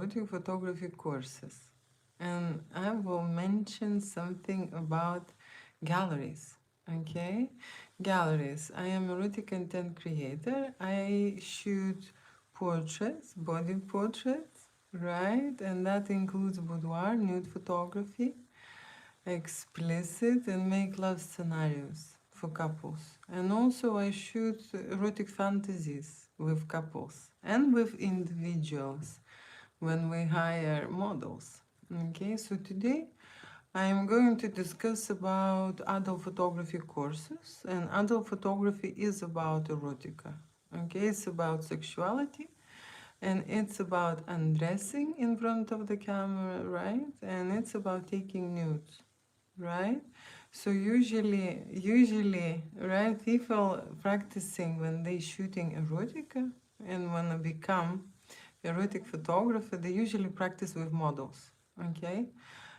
erotic photography courses, and I will mention something about galleries. Okay, galleries. I am erotic content creator. I shoot portraits, body portraits, right? And that includes boudoir, nude photography, explicit, and make love scenarios for couples. And also I shoot erotic fantasies with couples and with individuals when we hire models. Okay, so today I am going to discuss about adult photography courses, and adult photography is about erotica. Okay, it's about sexuality, and it's about undressing in front of the camera, right? And it's about taking nudes, right? So usually, right, people practicing when they shooting erotica and when they become erotic photographer, they usually practice with models, okay?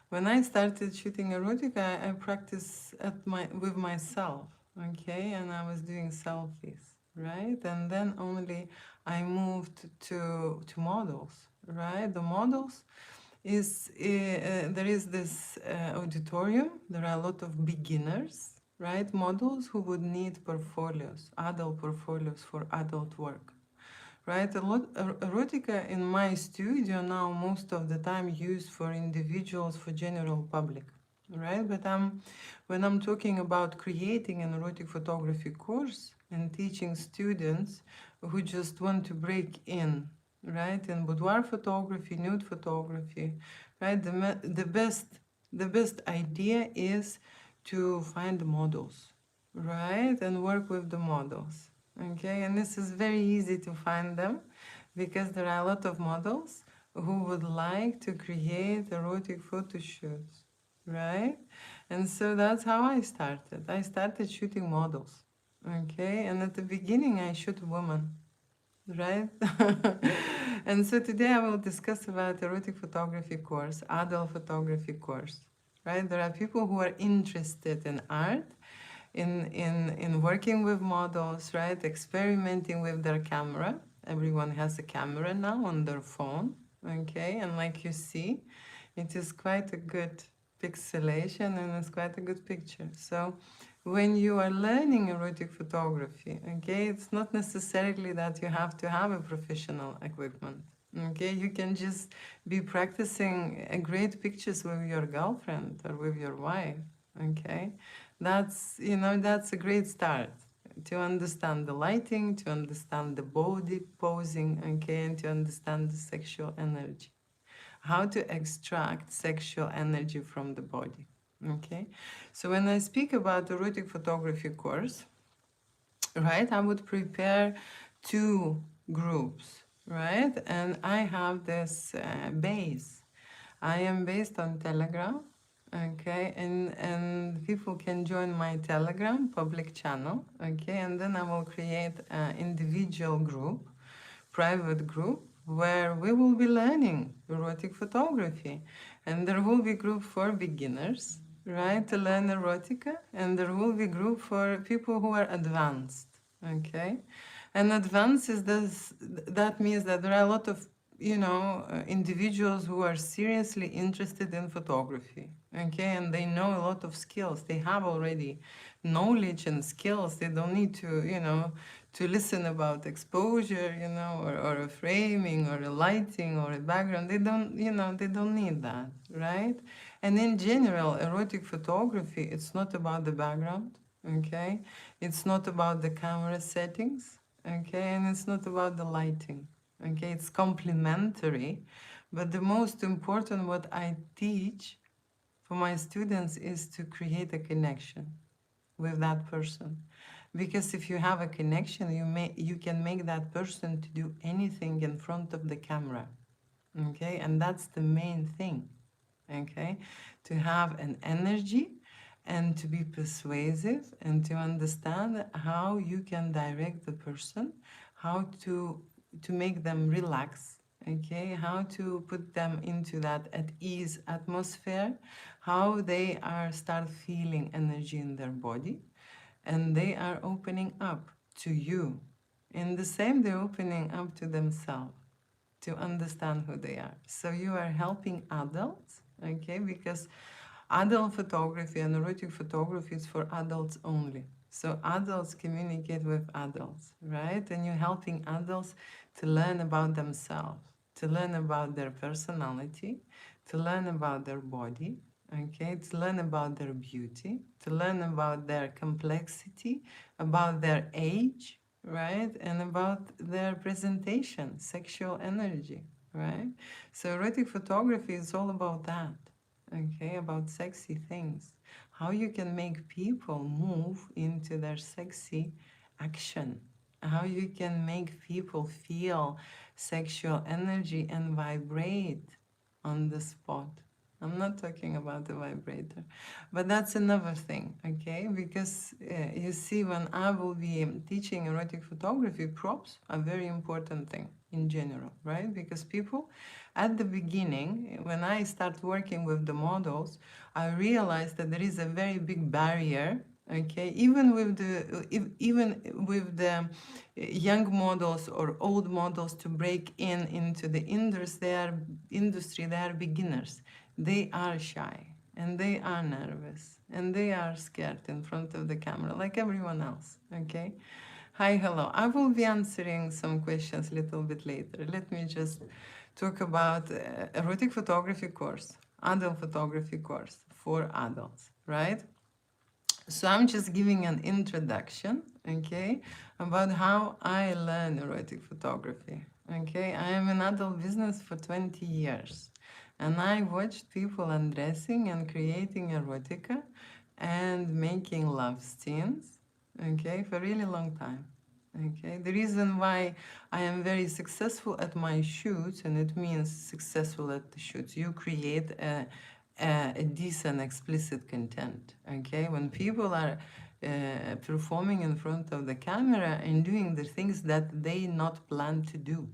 When I started shooting erotica, I practiced with myself, okay? And I was doing selfies, right? And then only I moved to models, right? The models is there is this auditorium. There are a lot of beginners, right? Models who would need portfolios, adult portfolios for adult work, right? A lot erotica in my studio now most of the time used for individuals, for general public, right? But when I'm talking about creating an erotic photography course and teaching students who just want to break in, right, in boudoir photography, nude photography, right, the best idea is to find models, right, and work with the models. Okay, and this is very easy to find them because there are a lot of models who would like to create erotic photo shoots, right? And so that's how I started. I started shooting models, okay? And at the beginning, I shoot women, right? And so today I will discuss about erotic photography course, adult photography course, right? There are people who are interested in art, in working with models, right? Experimenting with their camera. Everyone has a camera now on their phone, okay? And like you see, it is quite a good pixelation and it's quite a good picture. So when you are learning erotic photography, okay, it's not necessarily that you have to have a professional equipment. Okay, you can just be practicing great pictures with your girlfriend or with your wife. Okay, that's a great start to understand the lighting, to understand the body posing, okay, and to understand the sexual energy, how to extract sexual energy from the body. Okay, so when I speak about erotic photography course, right, I would prepare two groups, right, and I have this base. I am based on Telegram, okay, and people can join my Telegram public channel, okay, and then I will create an individual group, private group, where we will be learning erotic photography, and there will be group for beginners, right, to learn erotica, and there will be group for people who are advanced, okay. And advanced is this, that means that there are a lot of individuals who are seriously interested in photography, okay, and they know a lot of skills. They have already knowledge and skills. They don't need to listen about exposure, or a framing or a lighting or a background. They don't need that, right? And in general, erotic photography, it's not about the background, okay? It's not about the camera settings, okay? And it's not about the lighting, okay? It's complementary, but the most important what I teach for my students is to create a connection with that person. Because if you have a connection, you can make that person to do anything in front of the camera, okay? And that's the main thing, okay? To have an energy and to be persuasive and to understand how you can direct the person, how to make them relax, okay, how to put them into that at ease atmosphere, how they are start feeling energy in their body, and they are opening up to you. In the same, they're opening up to themselves, to understand who they are. So you are helping adults, okay, because adult photography and erotic photography is for adults only. So adults communicate with adults, right? And you're helping adults to learn about themselves, to learn about their personality, to learn about their body, okay, to learn about their beauty, to learn about their complexity, about their age, right? And about their presentation, sexual energy, right? So erotic photography is all about that, okay, about sexy things. How you can make people move into their sexy action. How you can make people feel sexual energy and vibrate on the spot. I'm not talking about the vibrator, but that's another thing, okay? Because you see, when I will be teaching erotic photography, props are a very important thing in general, right? Because people, at the beginning, when I start working with the models, I realized that there is a very big barrier, okay? Even with the young models or old models to break into the industry, they are beginners. They are shy and they are nervous and they are scared in front of the camera like everyone else, okay? Hi, hello. I will be answering some questions a little bit later. Let me just talk about erotic photography course, adult photography course for adults, right? So I'm just giving an introduction, okay, about how I learn erotic photography. Okay, I am in adult business for 20 years, and I watched people undressing and creating erotica and making love scenes, okay, for a really long time. Okay, the reason why I am very successful at my shoots, and it means successful at the shoots, you create a decent explicit content, okay? When people are performing in front of the camera and doing the things that they not plan to do,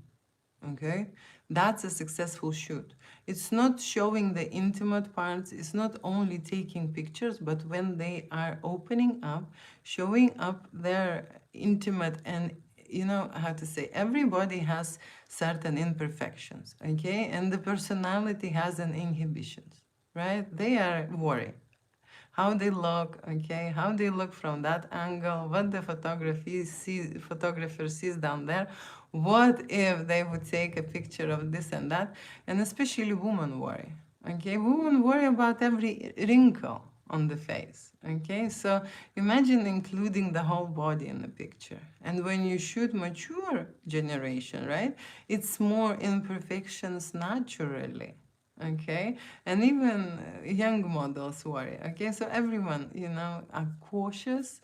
okay, that's a successful shoot. It's not showing the intimate parts, it's not only taking pictures, but when they are opening up, showing up their intimate, and you know how to say, everybody has certain imperfections, okay, and the personality has an inhibitions, right? They are worried how they look, okay, how they look from that angle, what the photographer sees down there, what if they would take a picture of this and that, and especially women worry, okay, women worry about every wrinkle on the face, okay, so imagine including the whole body in the picture. And when you shoot mature generation, right, it's more imperfections naturally, okay, and even young models worry, okay, so everyone, you know, are cautious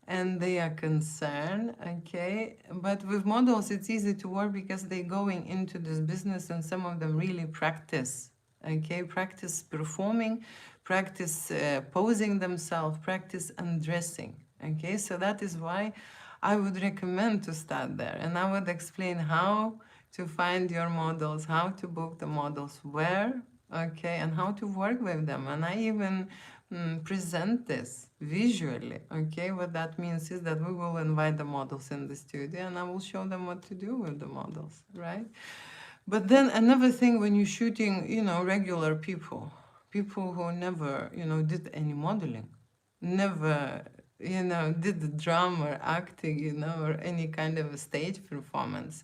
and they are concerned, okay, but with models it's easy to work because they're going into this business and some of them really practice, okay, practice performing, practice posing themselves, practice undressing, okay, so that is why I would recommend to start there, and I would explain how to find your models, how to book the models, where, okay, and how to work with them. And I even present this visually, okay. What that means is that we will invite the models in the studio and I will show them what to do with the models, right? But then another thing, when you're shooting, you know, regular people, people who never, you know, did any modeling, never, you know, did the drama or acting, you know, or any kind of a stage performance,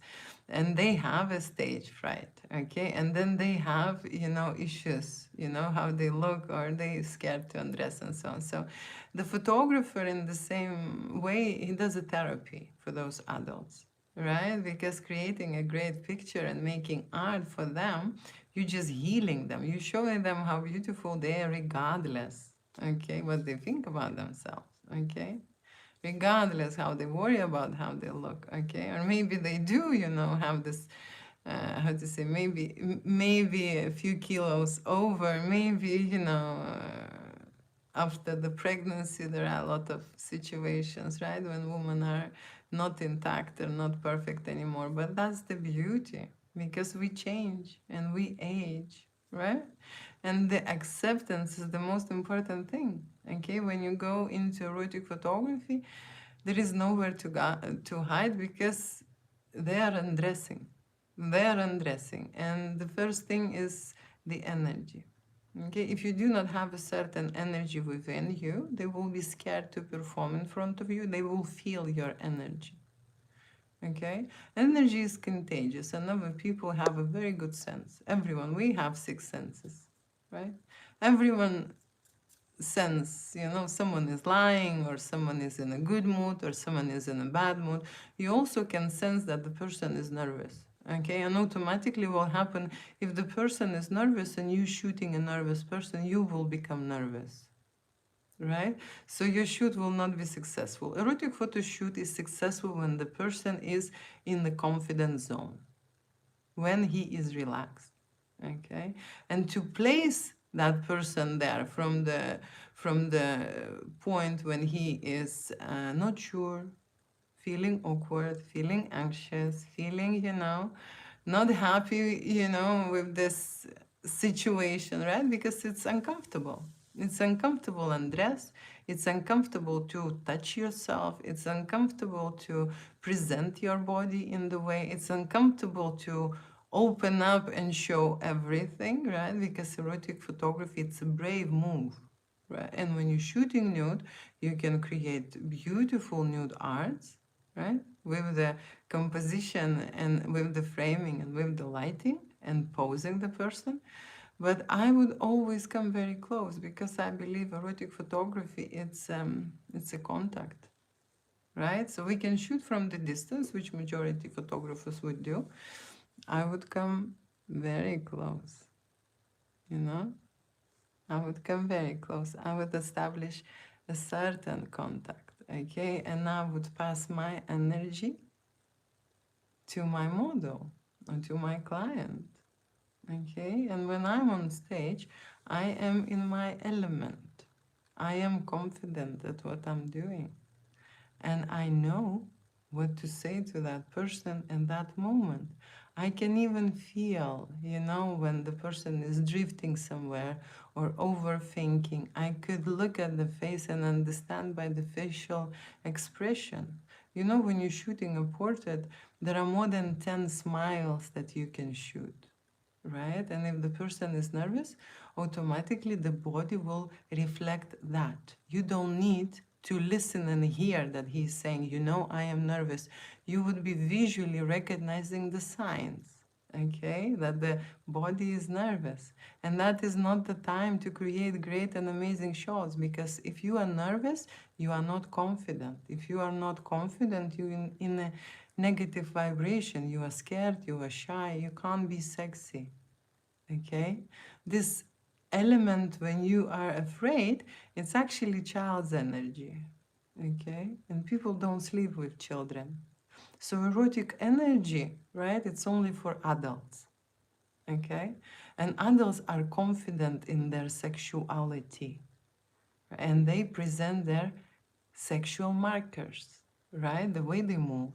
and they have a stage fright, okay, and then they have, you know, issues, you know, how they look, or they scared to undress and so on. So the photographer, in the same way, he does a therapy for those adults, right? Because creating a great picture and making art for them, you're just healing them, you're showing them how beautiful they are, regardless, okay, what they think about themselves, okay, regardless how they worry about how they look, okay, or maybe they do, you know, have this how to say, maybe a few kilos over, maybe, you know, after the pregnancy there are a lot of situations, right, when women are not intact or not perfect anymore, but that's the beauty, because we change and we age, right? And the acceptance is the most important thing, okay? When you go into erotic photography, there is nowhere to hide because they are undressing, They are undressing. And the first thing is the energy. Okay, if you do not have a certain energy within you, they will be scared to perform in front of you. They will feel your energy. Okay, energy is contagious, and other people have a very good sense. Everyone, we have six senses, right? Everyone sense, someone is lying, or someone is in a good mood, or someone is in a bad mood. You also can sense that the person is nervous. Okay, and automatically what will happen if the person is nervous and you shooting a nervous person, you will become nervous, right? So your shoot will not be successful. Erotic photo shoot is successful when the person is in the confident zone, when he is relaxed. Okay, and to place that person there from the point when he is not sure, feeling awkward, feeling anxious, feeling, not happy, with this situation, right? Because it's uncomfortable. It's uncomfortable undress. It's uncomfortable to touch yourself. It's uncomfortable to present your body in the way. It's uncomfortable to open up and show everything, right? Because erotic photography, it's a brave move, right? And when you're shooting nude, you can create beautiful nude arts, right? With the composition and with the framing and with the lighting and posing the person. But I would always come very close because I believe erotic photography, it's a contact, right? So we can shoot from the distance, which majority photographers would do. I would come very close, you know? I would come very close. I would establish a certain contact, okay? And I would pass my energy to my model or to my client, okay? And when I'm on stage, I am in my element. I am confident at what I'm doing. And I know what to say to that person in that moment. I can even feel, when the person is drifting somewhere or overthinking. I could look at the face and understand by the facial expression. When you're shooting a portrait, there are more than 10 smiles that you can shoot, right? And if the person is nervous, automatically the body will reflect that. You don't need to listen and hear that he's saying, I am nervous. You would be visually recognizing the signs, okay, that the body is nervous. And that is not the time to create great and amazing shots, because if you are nervous, you are not confident. If you are not confident, you're in a negative vibration. You are scared, you are shy, you can't be sexy, okay? This element, when you are afraid, it's actually child's energy, okay? And people don't sleep with children. So erotic energy, right, it's only for adults, okay? And adults are confident in their sexuality, and they present their sexual markers, right? The way they move,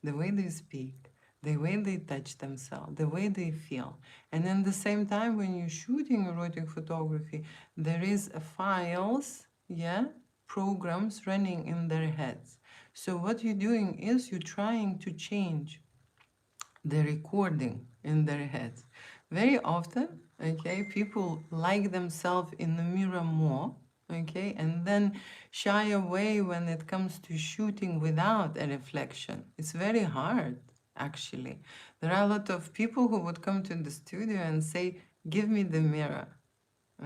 the way they speak, the way they touch themselves, the way they feel. And at the same time, when you're shooting erotic photography, there is a files, yeah, programs running in their heads. So what you're doing is you're trying to change the recording in their heads. Very often, okay, people like themselves in the mirror more, okay, and then shy away when it comes to shooting without a reflection. It's very hard, actually. There are a lot of people who would come to the studio and say, "Give me the mirror."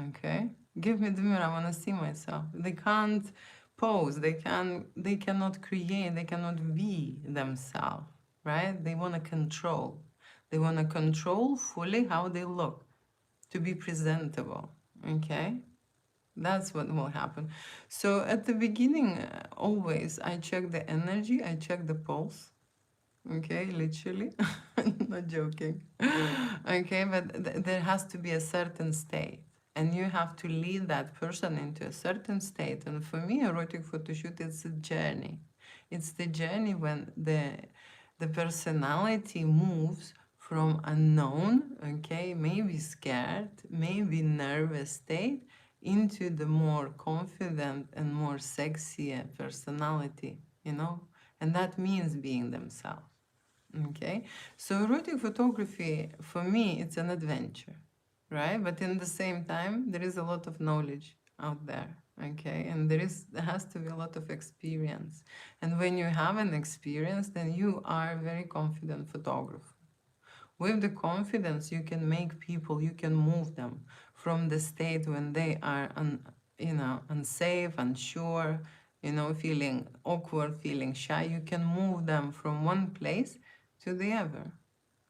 Okay, give me the mirror, I want to see myself. They can't pose, they cannot create, they cannot be themselves, right? They want to control. They want to control fully how they look to be presentable. Okay, that's what will happen. So at the beginning, always I check the energy, I check the pulse. Okay, literally, not joking. Okay, but there has to be a certain state, and you have to lead that person into a certain state. And for me, erotic photo shoot is a journey. It's the journey when the personality moves from unknown, okay, maybe scared, maybe nervous state, into the more confident and more sexy personality, and that means being themselves. Okay, so erotic photography for me it's an adventure, right? But in the same time, there is a lot of knowledge out there, okay, and there has to be a lot of experience. And when you have an experience, then you are a very confident photographer. With the confidence, you can make people, you can move them from the state when they are unsafe, unsure, feeling awkward, feeling shy. You can move them from one place to the other.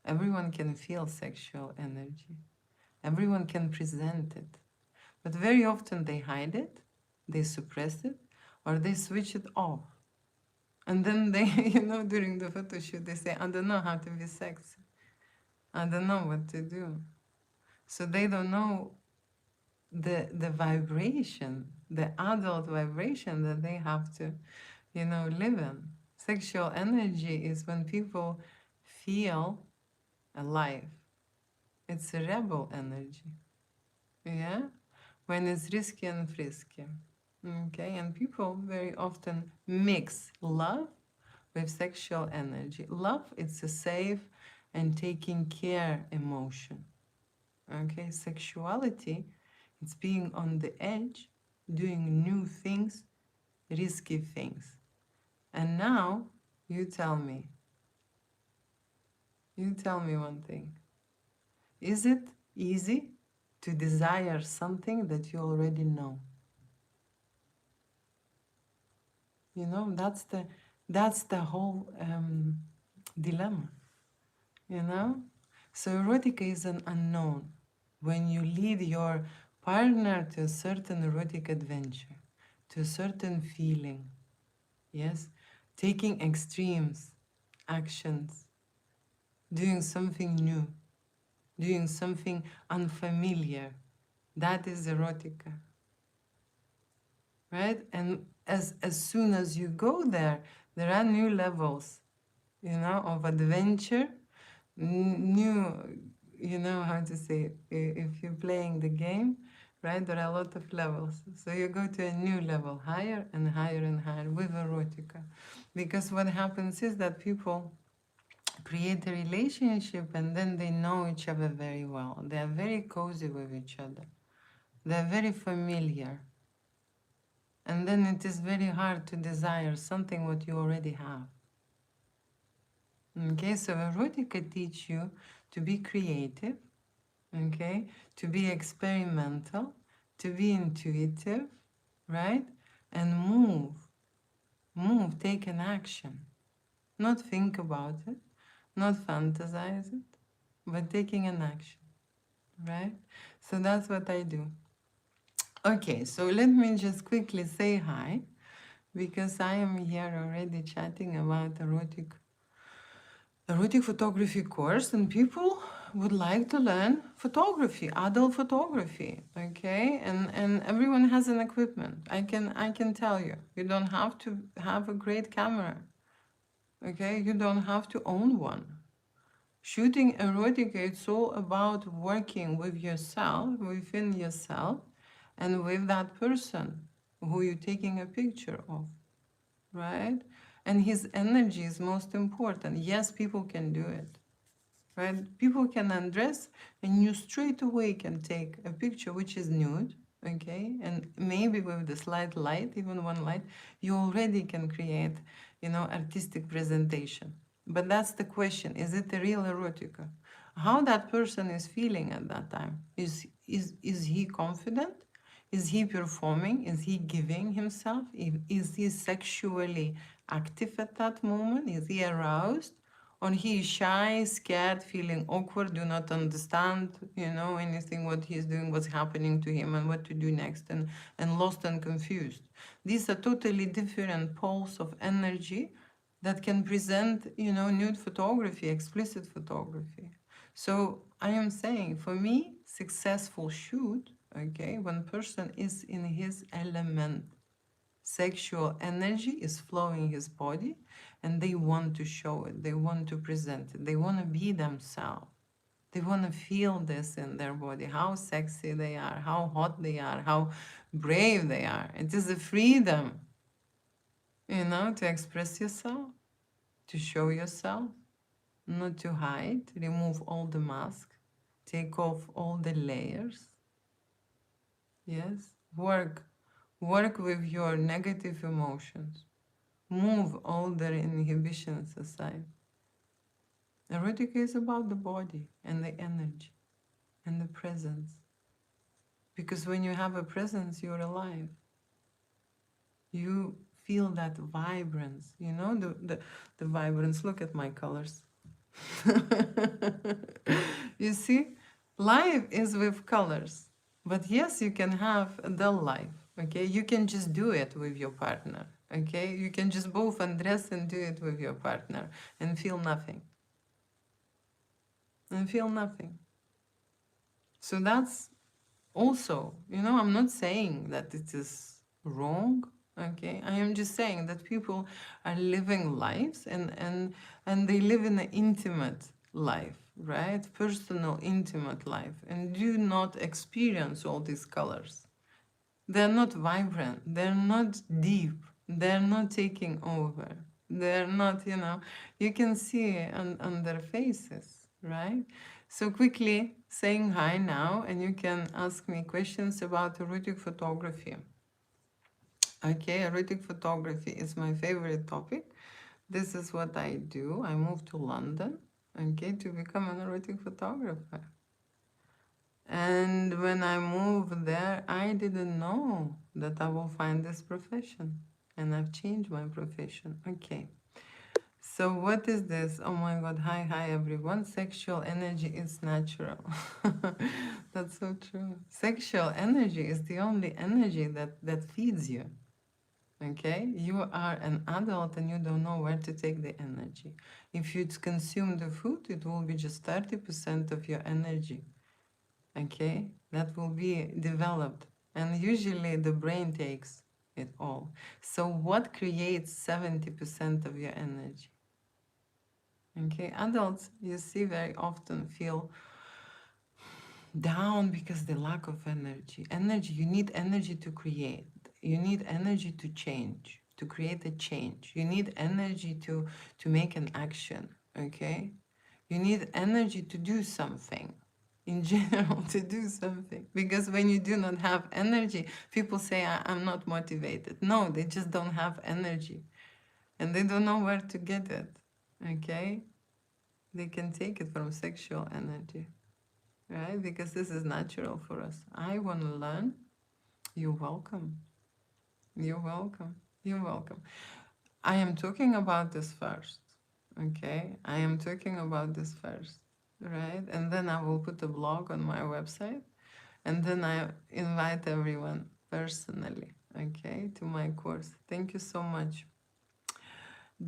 Everyone can feel sexual energy. Everyone can present it. But very often they hide it, they suppress it, or they switch it off. And then they, during the photo shoot, they say, I don't know how to be sexy. I don't know what to do. So they don't know the vibration, the adult vibration that they have to, live in. Sexual energy is when people feel alive. It's a rebel energy. Yeah? When it's risky and frisky. Okay, and people very often mix love with sexual energy. Love, it's a safe and taking care emotion. Okay, sexuality, it's being on the edge, doing new things, risky things. And now you tell me one thing. Is it easy to desire something that you already know? That's the whole dilemma. So erotica is an unknown. When you lead your partner to a certain erotic adventure, to a certain feeling, yes, taking extremes, actions, doing something new, doing something unfamiliar, that is erotica, right? And as soon as you go there, there are new levels, of adventure, new, how to say, if you're playing the game, right, there are a lot of levels. So you go to a new level, higher and higher and higher with erotica. Because what happens is that people create a relationship and then they know each other very well. They are very cozy with each other. They're very familiar. And then it is very hard to desire something what you already have. Okay, so erotica teach you to be creative, okay, to be experimental, to be intuitive, right? And move, take an action. Not think about it, not fantasize it, but taking an action, right? So that's what I do. Okay, so let me just quickly say hi, because I am here already chatting about erotic photography course, and people would like to learn photography, adult photography, okay? And everyone has an equipment. I can tell you, you don't have to have a great camera, okay? You don't have to own one. Shooting erotica, it's all about working with yourself, within yourself, and with that person who you're taking a picture of, right? And his energy is most important. Yes, people can do it, right? People can undress and you straight away can take a picture which is nude, okay? And maybe with the slight light, even one light, you already can create, artistic presentation. But that's the question. Is it a real erotica? How that person is feeling at that time? Is he confident? Is he performing? Is he giving himself? Is he sexually active at that moment? Is he aroused? Or he is shy, scared, feeling awkward, do not understand, anything what he's doing, what's happening to him and what to do next, and lost and confused. These are totally different poles of energy that can present, nude photography, explicit photography. So I am saying, for me, successful shoot, okay, when person is in his element, sexual energy is flowing his body, and they want to show it, they want to present it, they want to be themselves. They want to feel this in their body, how sexy they are, how hot they are, how brave they are. It is a freedom, to express yourself, to show yourself, not to hide, remove all the mask, take off all the layers. Yes, work with your negative emotions, move all the inhibitions aside. Erotica is about the body and the energy and the presence, because when you have a presence, you're alive. You feel that vibrance, you know, the vibrance. Look at my colors. You see, life is with colors. But yes, you can have a dull life, okay? You can just do it with your partner, okay? You can just both undress and do it with your partner and feel nothing. And feel nothing. So that's also, you know, I'm not saying that it is wrong, okay? I am just saying that people are living lives and they live in an intimate life, right? Personal, intimate life, and do not experience all these colors. They're not vibrant, they're not deep, they're not taking over, they're not, you know, you can see on their faces, right? So quickly saying hi now, and you can ask me questions about erotic photography. Okay, erotic photography is my favorite topic. This is what I do. I moved to London, okay, to become an erotic photographer. And when I moved there, I didn't know that I will find this profession. And I've changed my profession. Okay. So what is this? Oh my God. Hi, everyone. Sexual energy is natural. That's so true. Sexual energy is the only energy that feeds you. Okay? You are an adult and you don't know where to take the energy. If you consume the food, it will be just 30% of your energy. Okay, that will be developed, and usually the brain takes it all. So what creates 70% of your energy? Okay, adults, you see, very often feel down because the lack of energy. You need energy to create, you need energy to change, to create a change. You need energy to make an action. Okay, you need energy to do something, in general, to do something. Because when you do not have energy, people say, I'm not motivated. No, they just don't have energy. And they don't know where to get it. Okay? They can take it from sexual energy. Right? Because this is natural for us. I want to learn. You're welcome. You're welcome. You're welcome. I am talking about this first. Okay? I am talking about this first. Right? And then I will put a blog on my website, and then I invite everyone personally, okay, to my course. Thank you so much.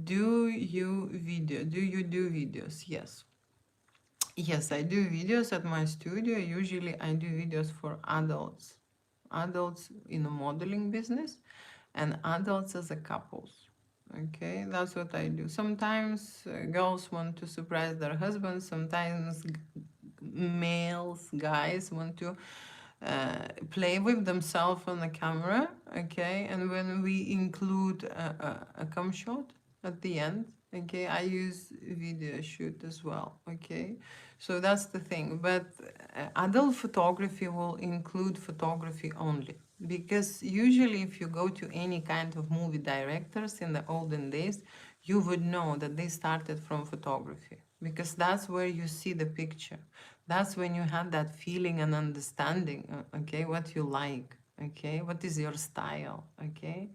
Do you do videos? Yes. Yes, I do videos at my studio. Usually I do videos for adults in a modeling business, and adults as a couples. Okay, that's what I do. Sometimes girls want to surprise their husbands. Sometimes males, guys, want to play with themselves on the camera. Okay, and when we include a cum shot at the end, okay, I use video shoot as well. Okay, so that's the thing. But adult photography will include photography only, because usually if you go to any kind of movie directors in the olden days, you would know that they started from photography, because that's where you see the picture. That's when you have that feeling and understanding, okay, what you like, okay, what is your style, okay,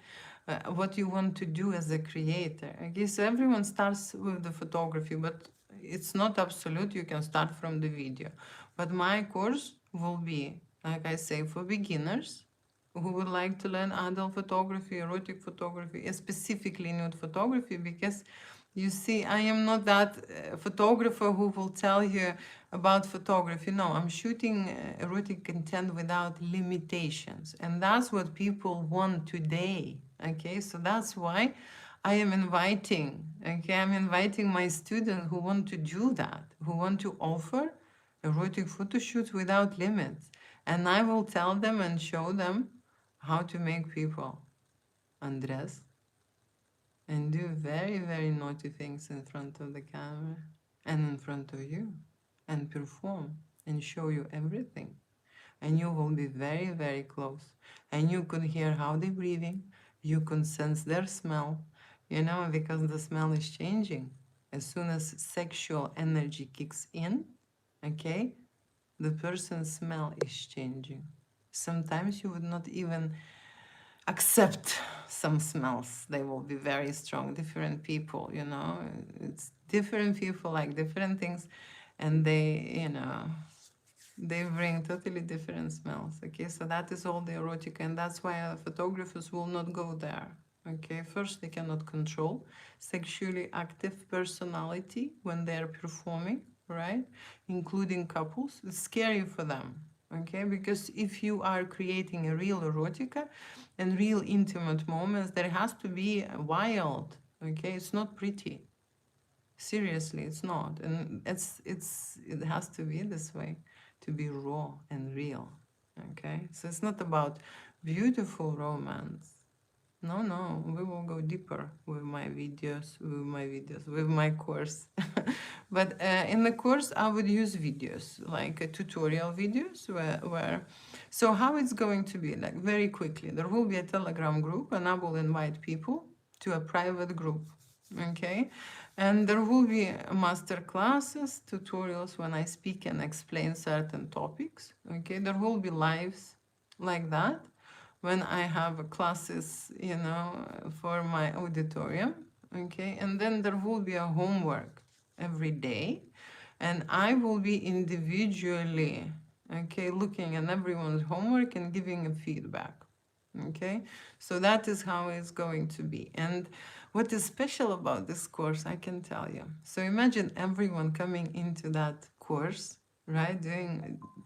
what you want to do as a creator. Okay, so everyone starts with the photography, but it's not absolute. You can start from the video. But my course will be, like I say, for beginners who would like to learn adult photography, erotic photography, specifically nude photography, because you see, I am not that photographer who will tell you about photography. No, I'm shooting erotic content without limitations. And that's what people want today. Okay, so that's why I am inviting, okay, I'm inviting my students who want to do that, who want to offer erotic photo shoots without limits. And I will tell them and show them how to make people undress and do very, very naughty things in front of the camera and in front of you and perform and show you everything. And you will be very, very close. And you could hear how they're breathing. You can sense their smell, because the smell is changing. As soon as sexual energy kicks in, okay, the person's smell is changing. Sometimes you would not even accept some smells. They will be very strong. Different people, it's different people like different things, and they bring totally different smells. Okay, so that is all the erotica, and that's why photographers will not go there. Okay, first, they cannot control sexually active personality when they're performing, right? Including couples. It's scary for them. Okay, because if you are creating a real erotica and real intimate moments, there has to be wild. Okay, it's not pretty. Seriously, it's not, and it has to be this way, to be raw and real. Okay, so it's not about beautiful romance. No, no, we will go deeper with my course. But in the course, I would use videos, like tutorial videos, where, so how it's going to be, like very quickly, there will be a Telegram group, and I will invite people to a private group, okay? And there will be master classes, tutorials when I speak and explain certain topics, okay? There will be lives like that when I have classes, for my auditorium, okay? And then there will be a homework every day, and I will be individually, okay, looking at everyone's homework and giving a feedback, okay? So that is how it's going to be. And what is special about this course, I can tell you. So imagine everyone coming into that course, right,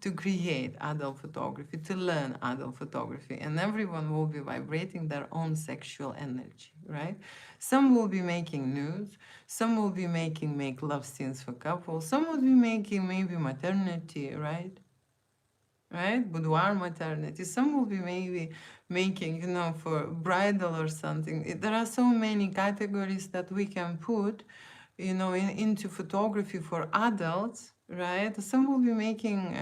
to create adult photography, to learn adult photography, and everyone will be vibrating their own sexual energy, right? Some will be making nudes, some will be making make love scenes for couples, some will be making maybe maternity, right? Boudoir maternity. Some will be maybe making, for bridal or something. There are so many categories that we can put, into photography for adults, right? Some will be making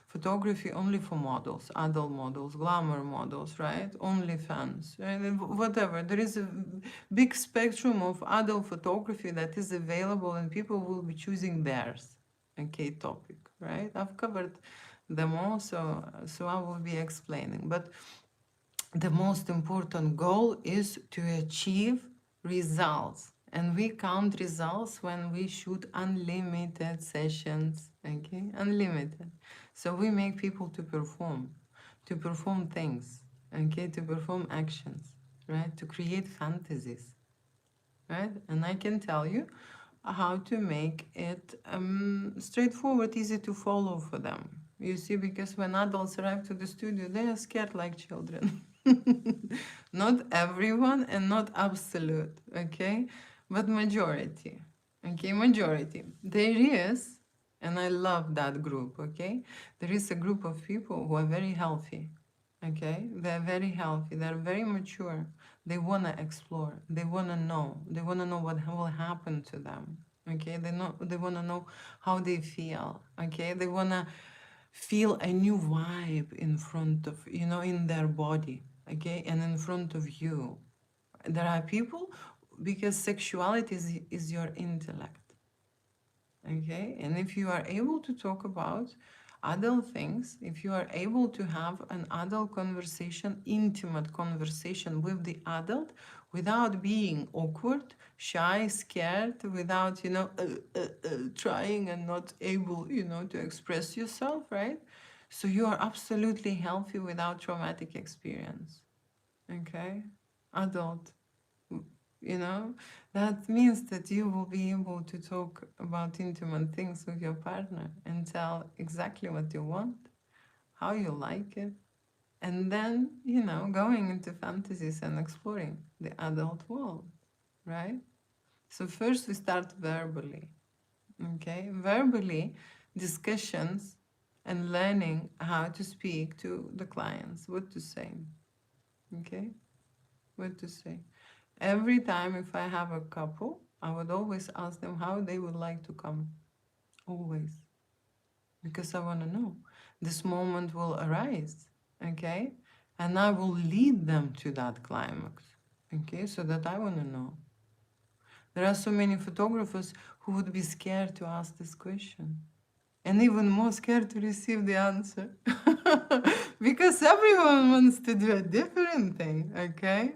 photography only for models, adult models, glamour models, right? Only fans, right? Whatever. There is a big spectrum of adult photography that is available, and people will be choosing theirs. Okay, topic, right? I've covered them all, so I will be explaining. But the most important goal is to achieve results, and we count results when we shoot unlimited sessions. Okay, unlimited. So we make people to perform things, okay, to perform actions, right, to create fantasies, right? And I can tell you how to make it straightforward, easy to follow for them. You see, because when adults arrive to the studio, they are scared like children. Not everyone and not absolute, okay? But majority, okay? Majority. There is, and I love that group, okay? There is a group of people who are very healthy, okay? They're very healthy, they're very mature. They want to explore, they want to know, what will happen to them, okay? They want to know how they feel, okay? They want to feel a new vibe in front of, in their body, okay? And in front of you. There are people, because sexuality is your intellect, okay? And if you are able to talk about adult things, if you are able to have an adult conversation, intimate conversation with the adult, without being awkward, shy, scared, without, trying and not able, to express yourself, right? So you are absolutely healthy without traumatic experience, okay? Adult, you know, that means that you will be able to talk about intimate things with your partner and tell exactly what you want, how you like it, and then, going into fantasies and exploring the adult world, right? So first we start verbally, okay? Verbally, discussions and learning how to speak to the clients, what to say, okay? What to say. Every time if I have a couple, I would always ask them how they would like to come. Always. Because I want to know. This moment will arise, okay? And I will lead them to that climax, okay? So that I want to know. There are so many photographers who would be scared to ask this question and even more scared to receive the answer because everyone wants to do a different thing, okay?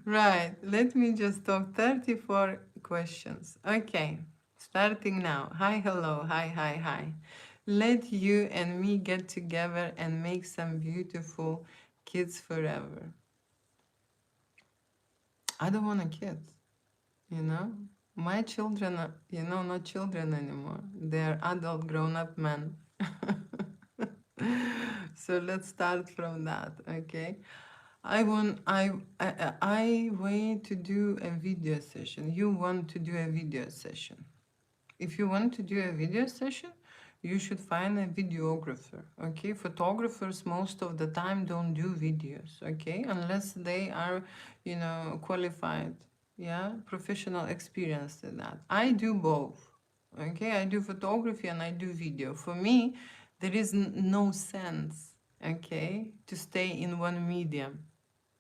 Right, let me just talk 34 questions. Okay, starting now. Hi, hello, hi, hi, hi. Let you and me get together and make some beautiful kids forever. I don't want a kid, you know? My children are, not children anymore. They're adult, grown-up men. So let's start from that, okay? I want to do a video session. You want to do a video session. If you want to do a video session, you should find a videographer, okay? Photographers most of the time don't do videos, okay? Unless they are, qualified, yeah, professional experience in that. I do both, okay? I do photography and I do video. For me, there is no sense, okay, to stay in one medium.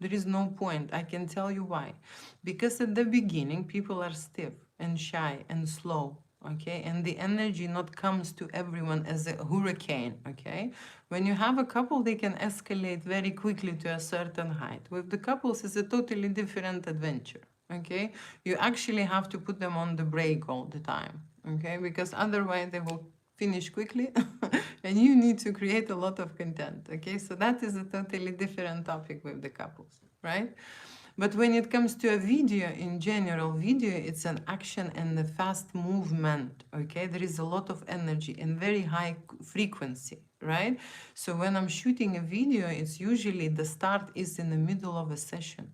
There is no point. I can tell you why. Because at the beginning, people are stiff and shy and slow, okay? And the energy not comes to everyone as a hurricane, okay? When you have a couple, they can escalate very quickly to a certain height. With the couples, it's a totally different adventure, okay? You actually have to put them on the brake all the time, okay? Because otherwise they will finish quickly and you need to create a lot of content, okay? So that is a totally different topic with the couples, right? But when it comes to a video, in general, video, it's an action and a fast movement, okay? There is a lot of energy and very high frequency, right? So when I'm shooting a video, it's usually the start is in the middle of a session.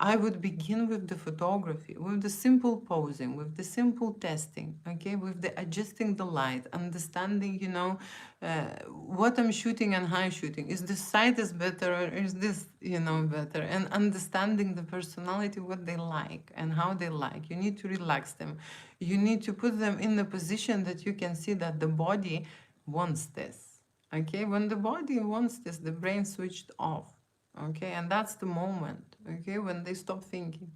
I would begin with the photography, with the simple posing, with the simple testing, okay, with the adjusting the light, understanding, what I'm shooting and how I'm shooting. Is this side is better or is this, better? And understanding the personality, what they like and how they like. You need to relax them. You need to put them in the position that you can see that the body wants this, okay? When the body wants this, the brain switched off. Okay, and that's the moment, okay, when they stop thinking.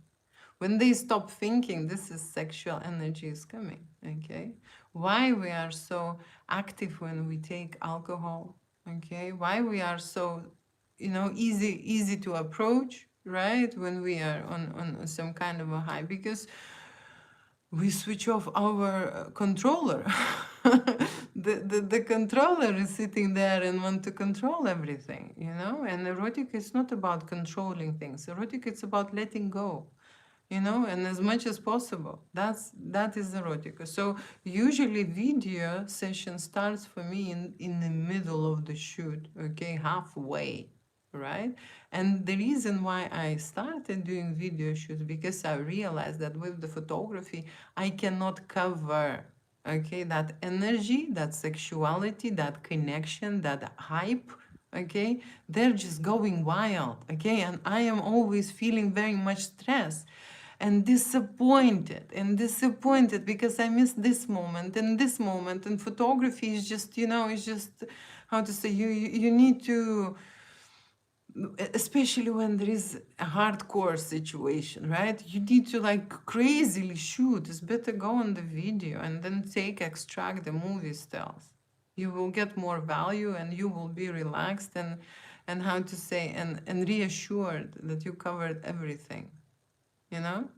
When they stop thinking, this is sexual energy is coming, okay? Why we are so active when we take alcohol, okay? Why we are so, easy to approach, right? When we are on some kind of a high, because we switch off our controller. The controller is sitting there and want to control everything, and erotic is not about controlling things. Erotic, it's about letting go, and as much as possible. That is erotica. So usually video session starts for me in the middle of the shoot, okay, halfway, right? And the reason why I started doing video shoots, because I realized that with the photography I cannot cover, okay, that energy, that sexuality, that connection, that hype, okay? They're just going wild, okay? And I am always feeling very much stress and disappointed because I missed this moment and this moment. And photography is just, it's just, how to say, you need to, especially when there is a hardcore situation, right? You need to like crazily shoot. It's better go on the video and then extract the movie stills. You will get more value and you will be relaxed and how to say, and reassured that you covered everything, you know?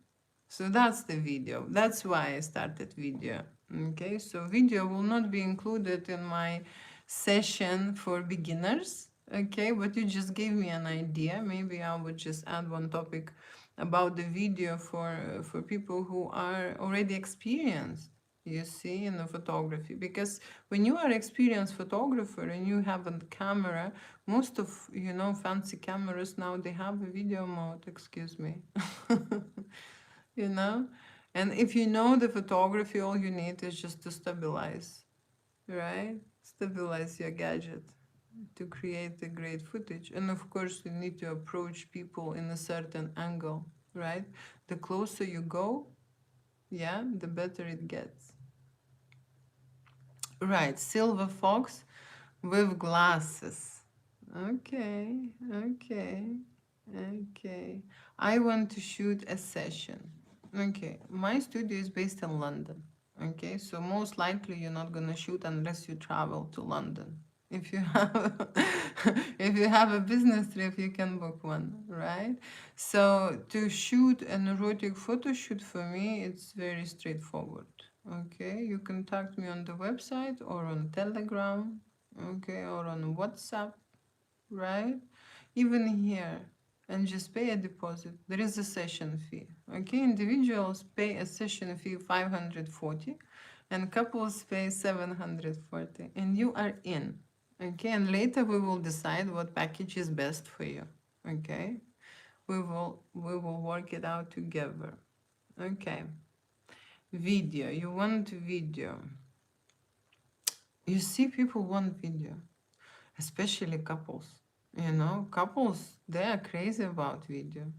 So that's the video. That's why I started video. Okay, so video will not be included in my session for beginners. Okay, but you just gave me an idea. Maybe I would just add one topic about the video for people who are already experienced, you see, in the photography. Because when you are experienced photographer and you have a camera, most of, fancy cameras now, they have a video mode, excuse me. you know and if you know the photography, all you need is just to stabilize, right? Stabilize your gadget to create a great footage. And of course you need to approach people in a certain angle, right? The closer you go, yeah, the better it gets. Right, silver fox with glasses. Okay, okay, okay. I want to shoot a session. Okay, my studio is based in London. Okay, so most likely you're not gonna shoot unless you travel to London. If you have if you have a business trip, you can book one, right? So to shoot an erotic photo shoot for me, it's very straightforward. Okay, you contact me on the website or on Telegram, okay, or on WhatsApp, right? Even here, and just pay a deposit. There is a session fee. Okay, individuals pay a session fee 540 and couples pay 740 and you are in. Okay, and later we will decide what package is best for you. Okay, we will work it out together. Okay, video. You want video. You see, people want video, especially couples. You know, couples, they are crazy about video.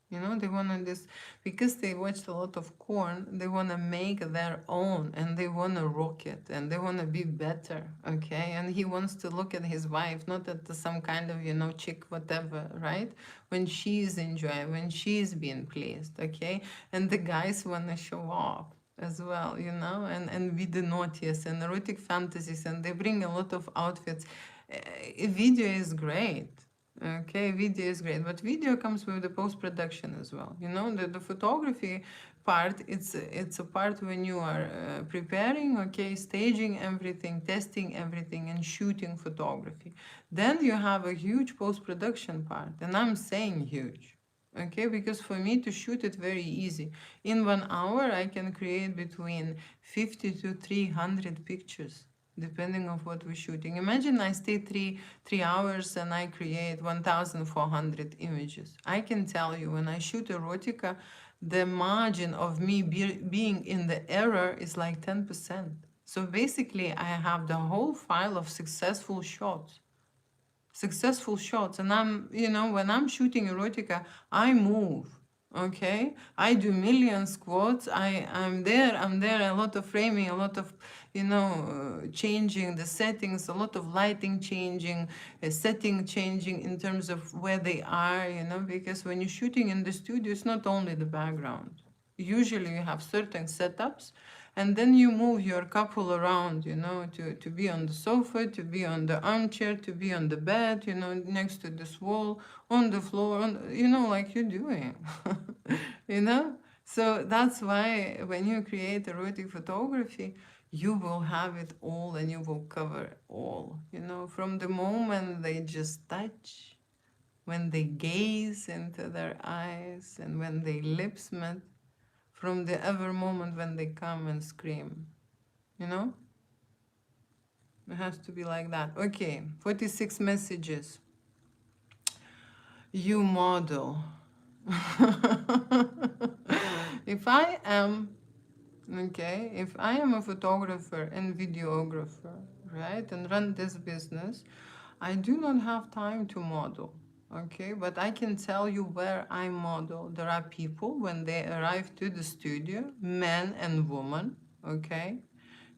You know, they want to this because they watched a lot of porn. They want to make their own, and they want to rock it, and they want to be better. Okay, and he wants to look at his wife, not at some kind of, you know, chick whatever, right? When she's enjoying, when she's being pleased. Okay, and the guys want to show off as well, you know, and be the naughtiest and erotic fantasies, and they bring a lot of outfits. Video is great. Okay, video is great, but video comes with the post-production as well. You know, the photography part, it's a part when you are preparing, okay, staging everything, testing everything, and shooting photography. Then you have a huge post-production part, and I'm saying huge. Okay, because for me to shoot it very easy. In 1 hour, I can create between 50 to 300 pictures depending on what we're shooting. Imagine I stay three hours and I create 1,400 images. I can tell you when I shoot erotica, the margin of me being in the error is like 10%. So basically, I have the whole file of successful shots. And I'm, you know, when I'm shooting erotica, I move. Okay, I do million squats. I'm there a lot of framing, a lot of, you know, changing the settings, a lot of lighting changing, setting changing in terms of where they are, you know, because when you're shooting in the studio, it's not only the background. Usually you have certain setups, and then you move your couple around, you know, to be on the sofa, to be on the armchair, to be on the bed, you know, next to this wall, on the floor, you know, like you're doing. You know, so that's why when you create erotic photography, you will have it all and you will cover all, you know, from the moment they just touch, when they gaze into their eyes, and when they lips met, from the ever moment when they come and scream. You know? It has to be like that. Okay, 46 messages. You model. If I am, okay, if I am a photographer and videographer, right, and run this business, I do not have time to model. Okay, but I can tell you where I model. There are people when they arrive to the studio, men and women, okay,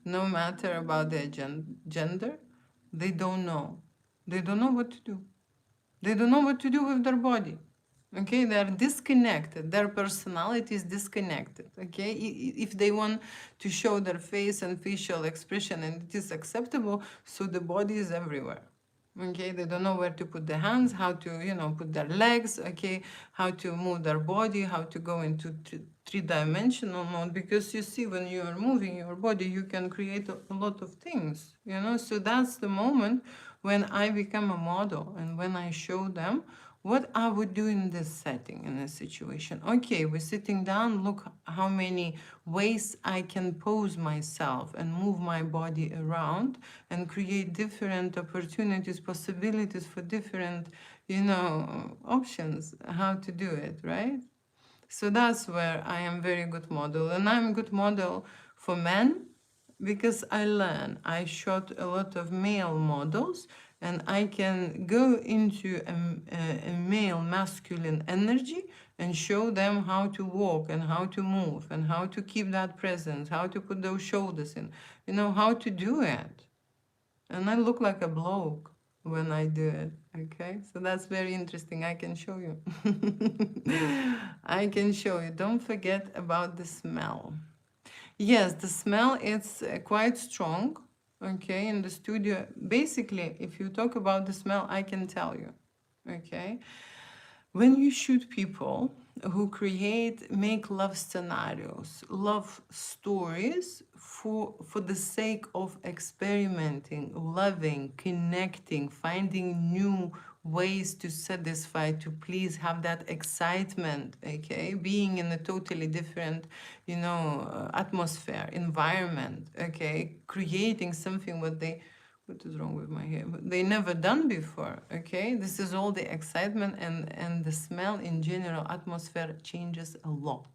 no matter about their gender, they don't know. They don't know what to do. They don't know what to do with their body. Okay, they are disconnected. Their personality is disconnected. Okay, if they want to show their face and facial expression and it is acceptable, so the body is everywhere. Okay, they don't know where to put their hands, how to, you know, put their legs, okay, how to move their body, how to go into three-dimensional mode, because you see, when you are moving your body, you can create a lot of things, you know. So that's the moment when I become a model and when I show them what I would do in this setting, in this situation. Okay, we're sitting down, look how many ways I can pose myself and move my body around and create different opportunities, possibilities for different, you know, options, how to do it, right? So that's where I am very good model. And I'm a good model for men because I learn. I shot a lot of male models and I can go into a male masculine energy and show them how to walk and how to move and how to keep that presence, how to put those shoulders in, how to do it. And I look like a bloke when I do it, okay? So that's very interesting. I can show you. I can show you. Don't forget about the smell. Yes, the smell is quite strong, okay, in the studio. Basically, if you talk about the smell, I can tell you, okay? When you shoot people who make love scenarios, love stories for the sake of experimenting, loving, connecting, finding new ways to satisfy, to please, have that excitement, okay, being in a totally different, atmosphere, environment, okay, creating something what is wrong with my hair? They never done before, okay? This is all the excitement, and the smell in general, atmosphere changes a lot.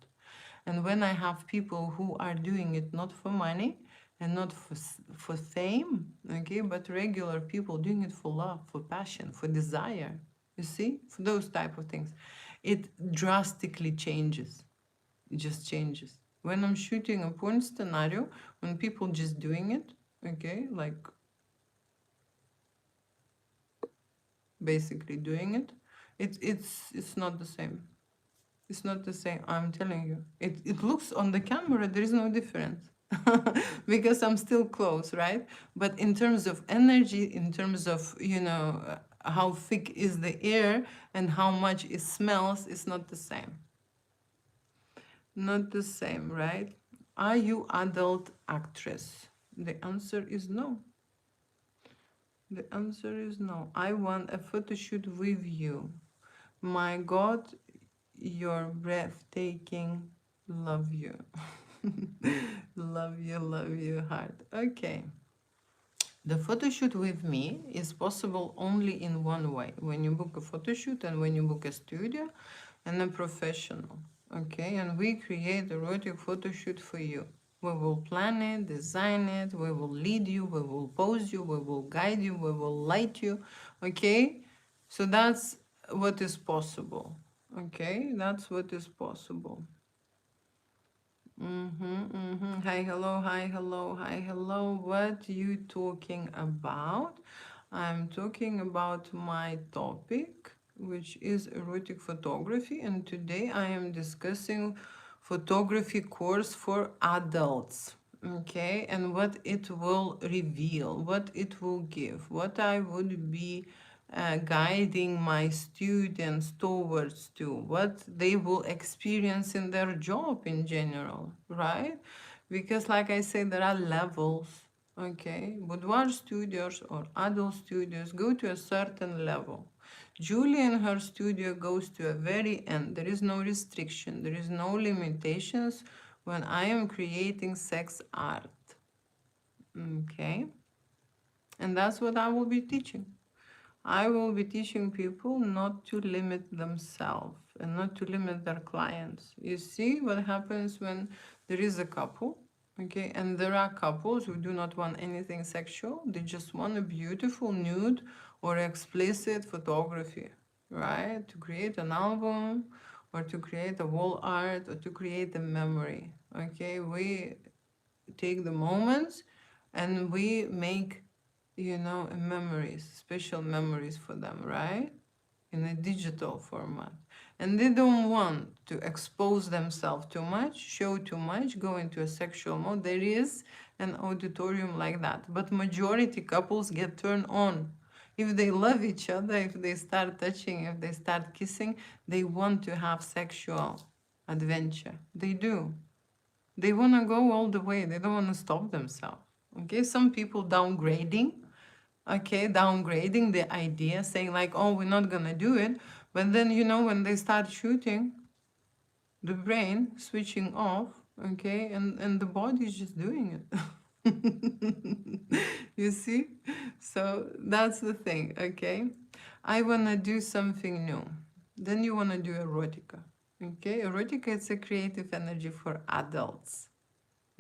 And when I have people who are doing it not for money and not for fame, okay, but regular people doing it for love, for passion, for desire, you see, for those type of things, it drastically changes. It just changes. When I'm shooting a porn scenario, when people just doing it, okay, like basically doing it, it's not the same. It's not the same, I'm telling you. It looks on the camera, there is no difference. Because I'm still close, right? But in terms of energy, in terms of, how thick is the air and how much it smells, it's not the same. Not the same, right? Are you adult actress? The answer is no. The answer is no. I want a photo shoot with you. My God, you're breathtaking. Love you. Love you hard. Okay. The photo shoot with me is possible only in one way. When you book a photo shoot and when you book a studio and a professional. Okay, and we create erotic photo shoot for you. We will plan it, design it, we will lead you, we will pose you, we will guide you, we will light you. Okay, so that's what is possible. Okay, that's what is possible. Hi, hello, hi, hello, hi, hello. What you talking about? I'm talking about my topic, which is erotic photography, and today I am discussing photography course for adults. Okay, and what it will reveal, what it will give, what I would be guiding my students towards to, what they will experience in their job in general, right? Because like I said, there are levels, okay? Boudoir studios or adult studios go to a certain level. Julie in her studio goes to a very end. There is no restriction, there is no limitations when I am creating sex art, okay? And that's what I will be teaching. I will be teaching people not to limit themselves and not to limit their clients. You see what happens when there is a couple, okay, and there are couples who do not want anything sexual, they just want a beautiful nude or explicit photography, right? To create an album or to create a wall art or to create a memory, okay? We take the moments and we make memories, special memories for them, right? In a digital format. And they don't want to expose themselves too much, show too much, go into a sexual mode. There is an auditorium like that. But majority couples get turned on. If they love each other, if they start touching, if they start kissing, they want to have sexual adventure. They do. They want to go all the way. They don't want to stop themselves. Okay, some people downgrading, downgrading the idea, saying like, oh, we're not gonna do it. But then, when they start shooting, the brain switching off, okay, and the body is just doing it. You see? So that's the thing, okay? I wanna do something new. Then you wanna do erotica. Okay, erotica is a creative energy for adults.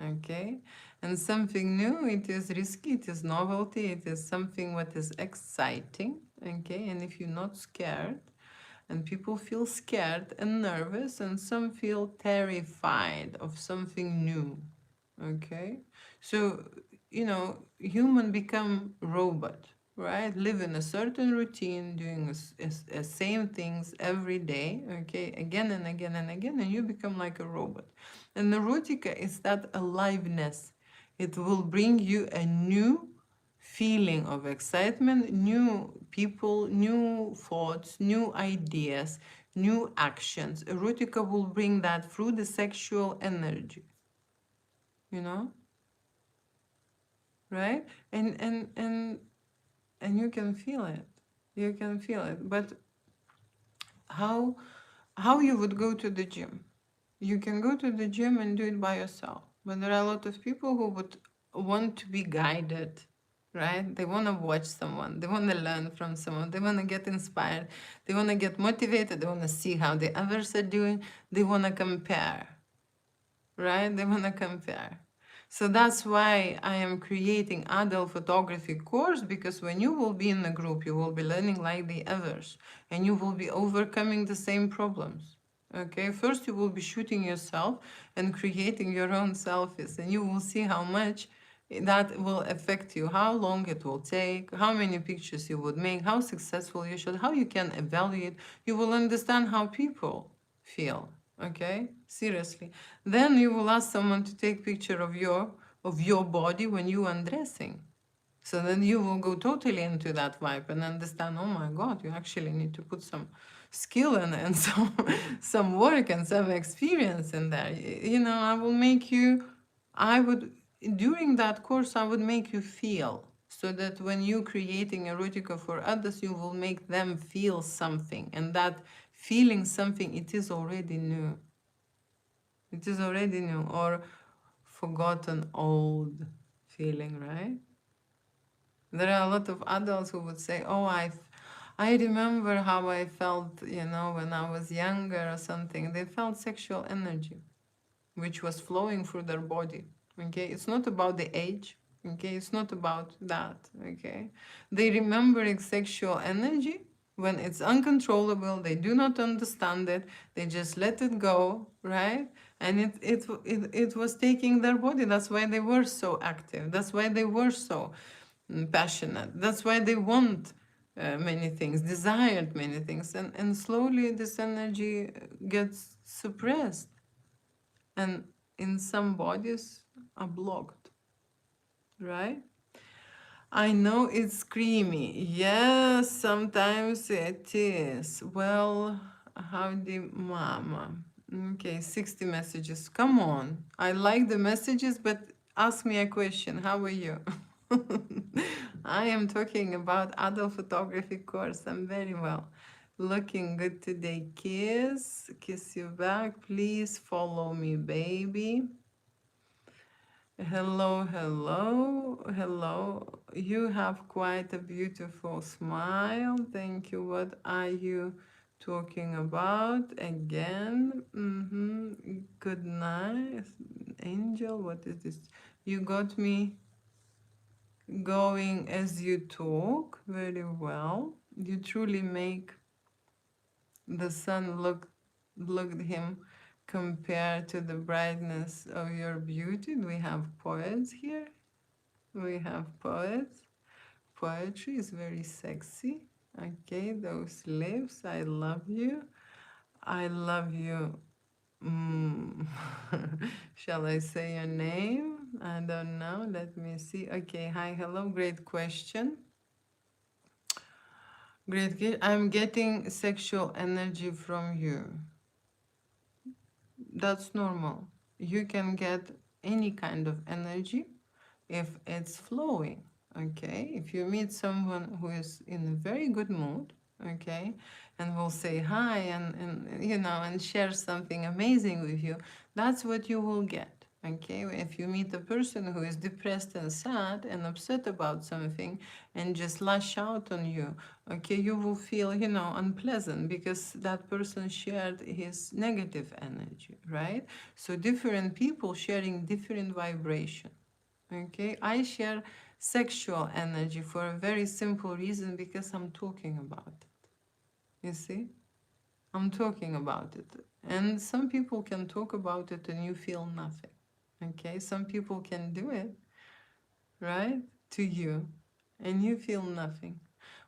Okay, and something new, it is risky, it is novelty, it is something what is exciting. Okay, and if you're not scared And people feel scared and nervous, and some feel terrified of something new. Okay? So, human become robot, right? Live in a certain routine, doing same things every day, okay? Again and again and again, and you become like a robot. And erotica is that aliveness. It will bring you a new feeling of excitement, new people, new thoughts, new ideas, new actions. Erotica will bring that through the sexual energy, you know, right? And you can feel it. You can feel it. But how how you would go to the gym? You can go to the gym and do it by yourself. But there are a lot of people who would want to be guided, right? They want to watch someone. They want to learn from someone. They want to get inspired. They want to get motivated. They want to see how the others are doing. They want to compare, right? They want to compare. So that's why I am creating adult photography course, because when you will be in a group, you will be learning like the others, and you will be overcoming the same problems. Okay, first you will be shooting yourself and creating your own selfies, and you will see how much that will affect you, how long it will take, how many pictures you would make, how successful you should, how you can evaluate. You will understand how people feel. Okay, seriously. Then you will ask someone to take picture of your body when you undressing. So then you will go totally into that vibe and understand, oh my God, you actually need to put some skill in and some work and some experience in there. I will make you, I would, during that course, I would make you feel, so that when you creating erotica for others, you will make them feel something. And that feeling something, it is already new. It is already new, or forgotten old feeling, right? There are a lot of adults who would say, "Oh, I remember how I felt, when I was younger or something." They felt sexual energy, which was flowing through their body. Okay, it's not about the age. Okay, it's not about that. Okay, they remembering sexual energy when it's uncontrollable. They do not understand it. They just let it go, right? And it was taking their body. That's why they were so active. That's why they were so passionate. That's why they want many things, desired many things, and slowly this energy gets suppressed, and in some bodies are blocked, right? I know it's creamy. Yes, sometimes it is. Well, howdy, mama. Okay, 60 messages. Come on. I like the messages, but ask me a question. How are you? I am talking about adult photography course. I'm very well. Looking good today. Kiss you back. Please follow me, baby. Hello, hello, hello. You have quite a beautiful smile. Thank you. What are you talking about again? Good night, Angel. What is this? You got me going as you talk. Very well. You truly make the sun look at him compared to the brightness of your beauty. We have poets here. We have poets. Poetry is very sexy. Okay, those lips. I love you. I love you. Mm. Shall I say your name? I don't know. Let me see. Okay, hi, hello. Great question. I'm getting sexual energy from you. That's normal. You can get any kind of energy if it's flowing. Okay, if you meet someone who is in a very good mood, okay, and will say hi and share something amazing with you, that's what you will get. Okay, if you meet a person who is depressed and sad and upset about something and just lash out on you, okay, you will feel unpleasant, because that person shared his negative energy, right? So different people sharing different vibration. Okay, I share sexual energy for a very simple reason, because I'm talking about it. You see? I'm talking about it. And some people can talk about it and you feel nothing. Okay? Some people can do it, right? To you, and you feel nothing.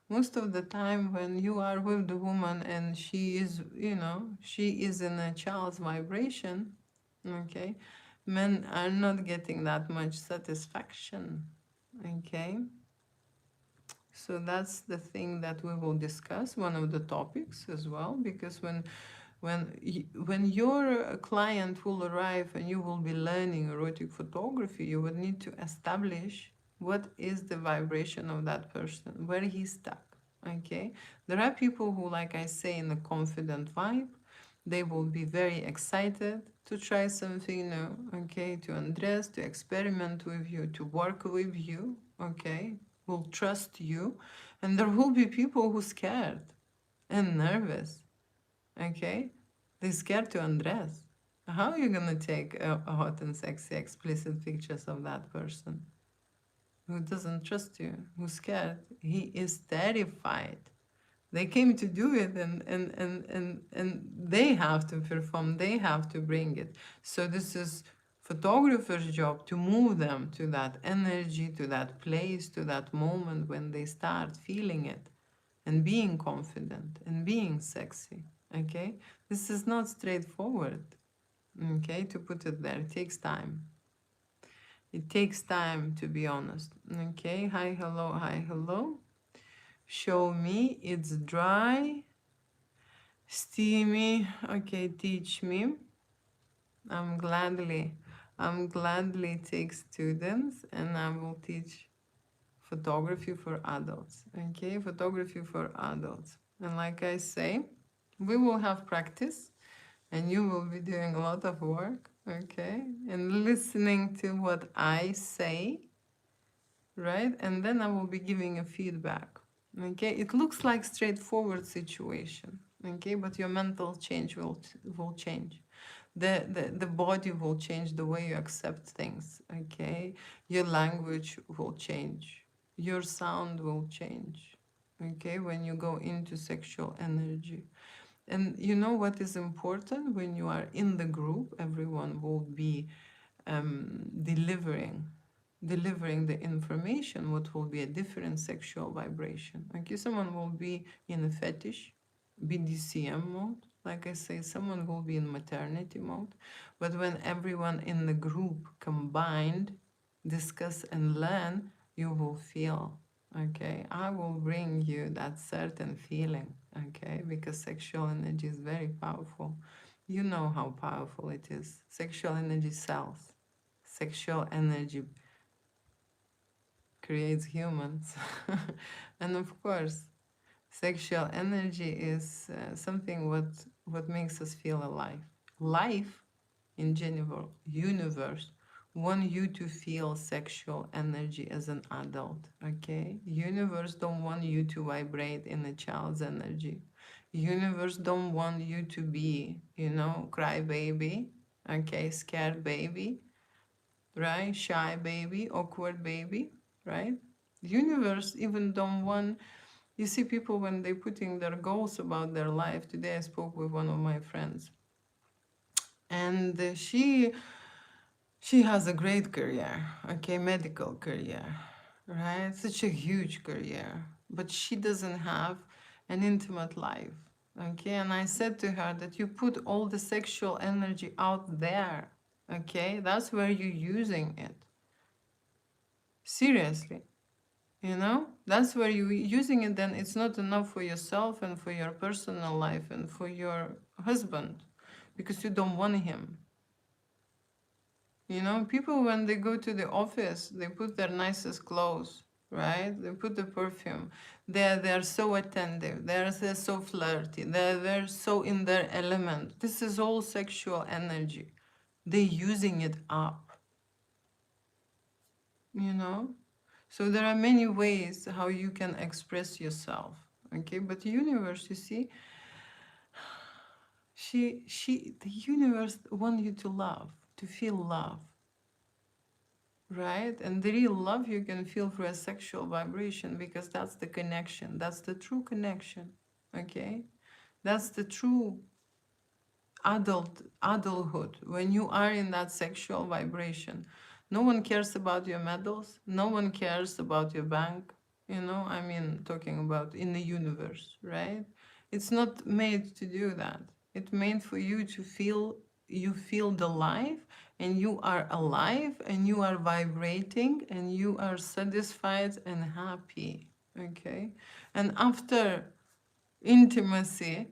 Most of the time when you are with the woman and she is, she is in a child's vibration, okay, men are not getting that much satisfaction, okay. So that's the thing that we will discuss, one of the topics as well, because when your client will arrive and you will be learning erotic photography, you would need to establish what is the vibration of that person, where he's stuck. Okay, there are people who, like I say, in a confident vibe, they will be very excited to try something new, okay, to undress, to experiment with you, to work with you, okay, will trust you. And there will be people who scared and nervous, okay? They're scared to undress. How are you gonna take a hot and sexy explicit pictures of that person who doesn't trust you, who's scared? He is terrified. They came to do it, and they have to perform, they have to bring it. So this is photographer's job to move them to that energy, to that place, to that moment when they start feeling it and being confident and being sexy. Okay, this is not straightforward. Okay, to put it there, it takes time. It takes time, to be honest. Okay, hi, hello, hi, hello. Show me it's dry, steamy. Okay, teach me. I'm gladly, I'm gladly take students, and I will teach photography for adults. Okay, photography for adults. And like I say, we will have practice and you will be doing a lot of work, okay, and listening to what I say, right? And then I will be giving a feedback. Okay, it looks like straightforward situation, okay, but your mental change will change. The body will change, the way you accept things, okay, your language will change, your sound will change, okay, when you go into sexual energy. And you know what is important? When you are in the group, everyone will be delivering the information, what will be a different sexual vibration. Okay, someone will be in a fetish, BDCM mode. Like I say, someone will be in maternity mode. But when everyone in the group combined discuss and learn, you will feel, okay, I will bring you that certain feeling, okay, because sexual energy is very powerful. You know how powerful it is. Sexual energy sells. Sexual energy creates humans. And of course, sexual energy is something what makes us feel alive. Life in general, universe, want you to feel sexual energy as an adult, okay? Universe don't want you to vibrate in a child's energy. Universe don't want you to be, cry baby, okay, scared baby, right? Shy baby, awkward baby, right? Universe even don't want, you see people when they putting their goals about their life. Today I spoke with one of my friends, and she has a great career, okay, medical career, right? Such a huge career, but she doesn't have an intimate life, okay? And I said to her that you put all the sexual energy out there, okay? That's where you're using it. Seriously, that's where you're using it, then it's not enough for yourself and for your personal life and for your husband because you don't want him. People when they go to the office, they put their nicest clothes, right? They put the perfume. They're so attentive. They're so flirty. They're so in their element. This is all sexual energy. They're using it up, you know? So there are many ways how you can express yourself, okay? But the universe, you see, the universe wants you to love, to feel love, right? And the real love you can feel through a sexual vibration because that's the connection. That's the true connection, okay? That's the true adulthood, when you are in that sexual vibration. No one cares about your medals, no one cares about your bank, I mean, talking about in the universe, right? It's not made to do that. It's made for you to feel, you feel the life, and you are alive, and you are vibrating, and you are satisfied and happy. Okay, and after intimacy,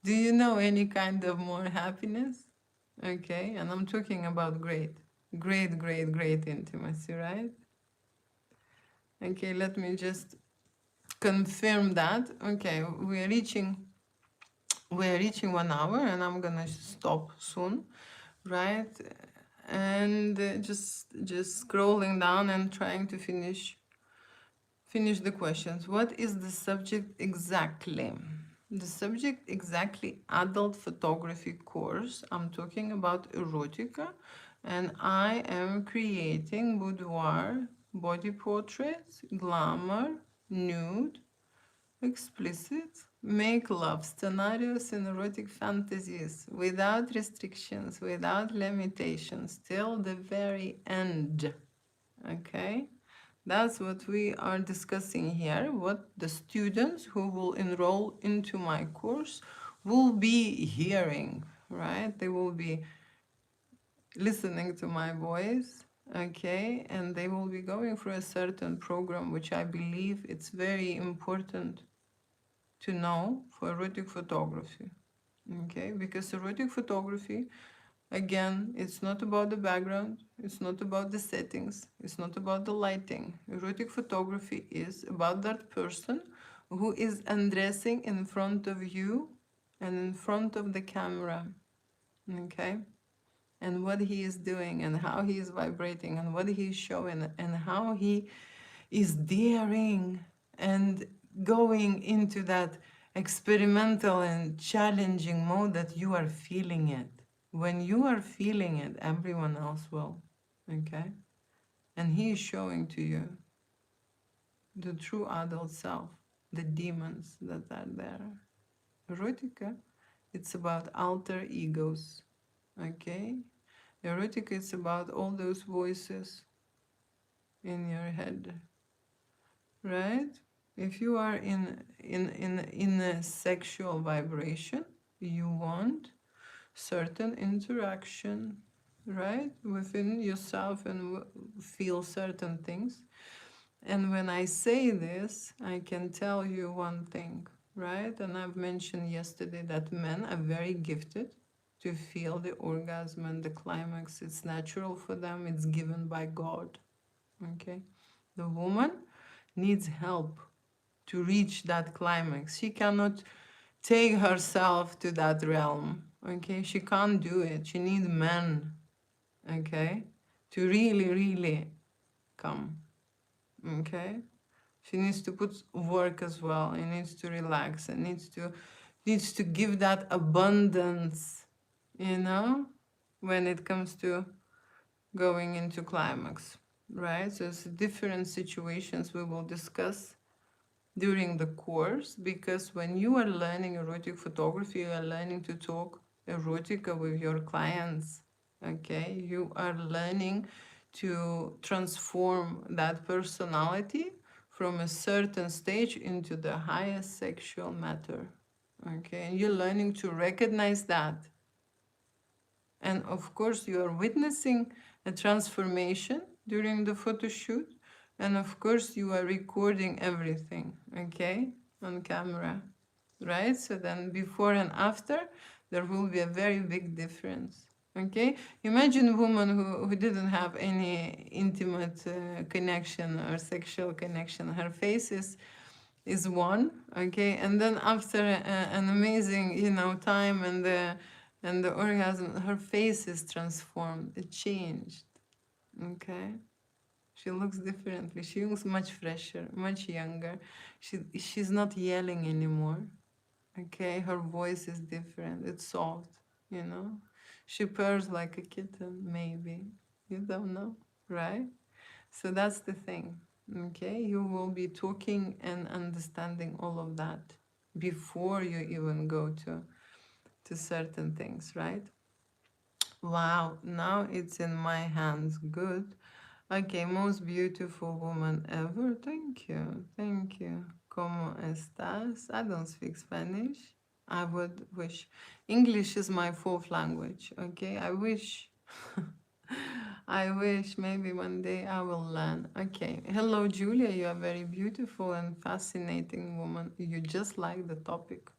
do you know any kind of more happiness? Okay, and I'm talking about great intimacy, right? Okay, let me just confirm that. Okay, we're reaching 1 hour, and I'm gonna stop soon, right? And just scrolling down and trying to finish the questions. What is the subject exactly? The subject exactly, adult photography course. I'm talking about erotica, and I am creating boudoir, body portraits, glamour, nude, explicit, make love scenarios and erotic fantasies without restrictions, without limitations, till the very end. Okay? That's what we are discussing here, what the students who will enroll into my course will be hearing, right? They will be listening to my voice, okay? And they will be going through a certain program, which I believe it's very important to know for erotic photography, okay? Because erotic photography, again, it's not about the background, it's not about the settings, it's not about the lighting. Erotic photography is about that person who is undressing in front of you and in front of the camera, okay? And what he is doing, and how he is vibrating, and what he is showing, and how he is daring and going into that experimental and challenging mode that you are feeling it. When you are feeling it, everyone else will, okay? And he is showing to you the true adult self, the demons that are there. Erotica, it's about alter egos, okay? Erotica, it's about all those voices in your head, right? If you are in a sexual vibration, you want certain interaction, right, within yourself, and feel certain things. And when I say this, I can tell you one thing, right? And I've mentioned yesterday that men are very gifted to feel the orgasm and the climax. It's natural for them, it's given by God, okay? The woman needs help to reach that climax. She cannot take herself to that realm, okay? She can't do it. She needs men, okay, to really come, okay? She needs to put work as well. It needs to relax. It needs to give that abundance, when it comes to going into climax, right? So it's different situations we will discuss during the course, because when you are learning erotic photography, you are learning to talk erotica with your clients, okay? You are learning to transform that personality from a certain stage into the highest sexual matter, okay? And you're learning to recognize that. And of course, you are witnessing a transformation during the photo shoot. And of course, you are recording everything, okay, on camera, right? So then before and after, there will be a very big difference, okay? Imagine a woman who didn't have any intimate connection or sexual connection. Her face is one, okay, and then after an amazing time and the orgasm, her face is transformed, it changed, okay? She looks differently, she looks much fresher, much younger. She's not yelling anymore, okay? Her voice is different, it's soft, she purrs like a kitten, maybe, you don't know, right? So that's the thing, okay? You will be talking and understanding all of that before you even go to certain things, right? Wow, now it's in my hands. Good. Okay, most beautiful woman ever. Thank you. Thank you. ¿Cómo estás? I don't speak Spanish. I would wish. English is my fourth language. Okay, I wish. I wish maybe one day I will learn. Okay. Hello, Julia. You are very beautiful and fascinating woman. You just like the topic.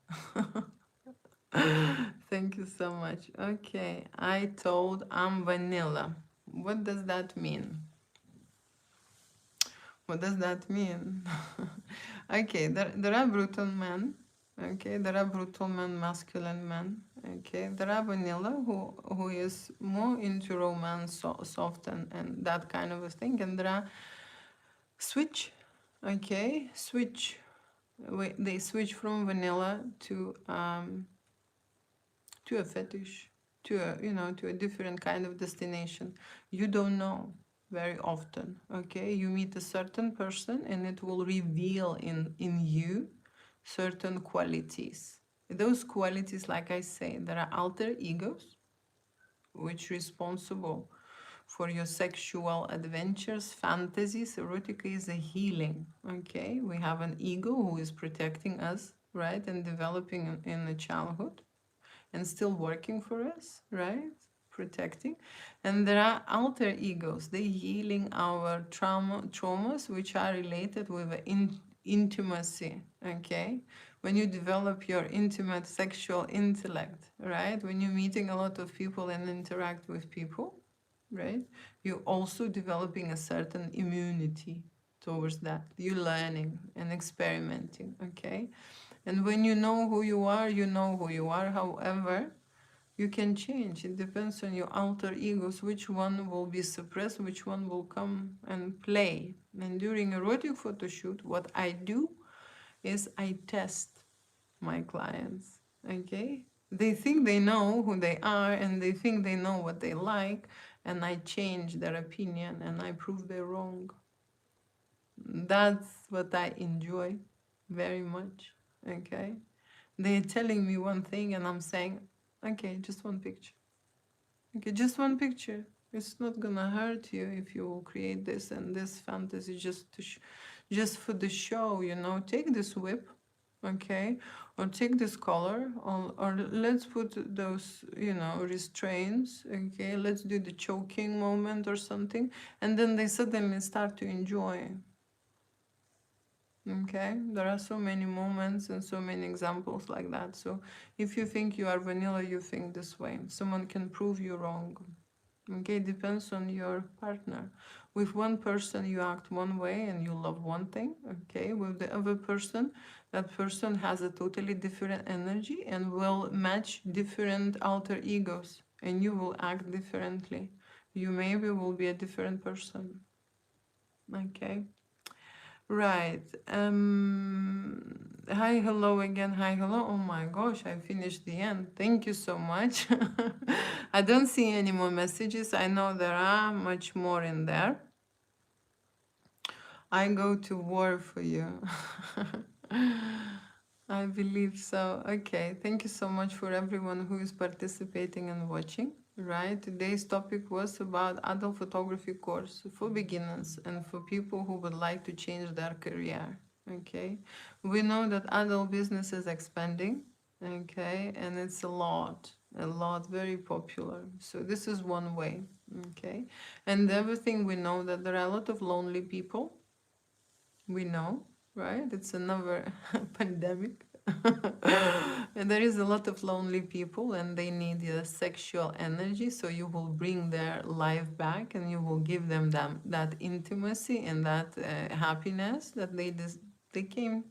Thank you so much. Okay. I told I'm vanilla. What does that mean? What does that mean? Okay, there are brutal men. Okay, there are brutal men, masculine men. Okay, there are vanilla who is more into romance, soft and that kind of a thing. And there are switch. Okay, switch. They switch from vanilla to a fetish, to a to a different kind of destination. You don't know very often. Okay, you meet a certain person and it will reveal in you certain qualities. Those qualities, like I say, there are alter egos which responsible for your sexual adventures, fantasies. Erotica is a healing. Okay, we have an ego who is protecting us, right, and developing in the childhood and still working for us, right? Protecting. And there are alter egos, they healing our traumas which are related with intimacy, okay? When you develop your intimate sexual intellect, right? When you're meeting a lot of people and interact with people, right? You're also developing a certain immunity towards that. You're learning and experimenting, okay? And when you know who you are, you know who you are. However, you can change. It depends on your alter egos, which one will be suppressed, which one will come and play. And during erotic photo shoot, what I do is I test my clients. Okay? They think they know who they are and they think they know what they like, and I change their opinion and I prove they're wrong. That's what I enjoy very much. Okay? They're telling me one thing and I'm saying, okay, just one picture. Okay, just one picture. It's not gonna hurt you if you will create this and this fantasy just to just for the show, Take this whip, okay, or take this collar, or let's put those, restraints, okay. Let's do the choking moment or something, and then they suddenly start to enjoy. Okay, there are so many moments and so many examples like that. So if you think you are vanilla, you think this way. Someone can prove you wrong. Okay, depends on your partner. With one person you act one way and you love one thing. Okay, with the other person, that person has a totally different energy and will match different alter egos, and you will act differently. You maybe will be a different person. Okay. Right. Hi, hello again. Hi, hello. Oh my gosh, I finished the end. Thank you so much. I don't see any more messages. I know there are much more in there. I go to war for you. I believe so. Okay, thank you so much for everyone who is participating and watching. Right, today's topic was about adult photography course for beginners and for people who would like to change their career. Okay, we know that adult business is expanding. Okay, and it's a lot, very popular. So this is one way. Okay, and the other thing, we know that there are a lot of lonely people. We know, right? It's another pandemic. And there is a lot of lonely people and they need sexual energy. So you will bring their life back and you will give them that intimacy and that happiness that they came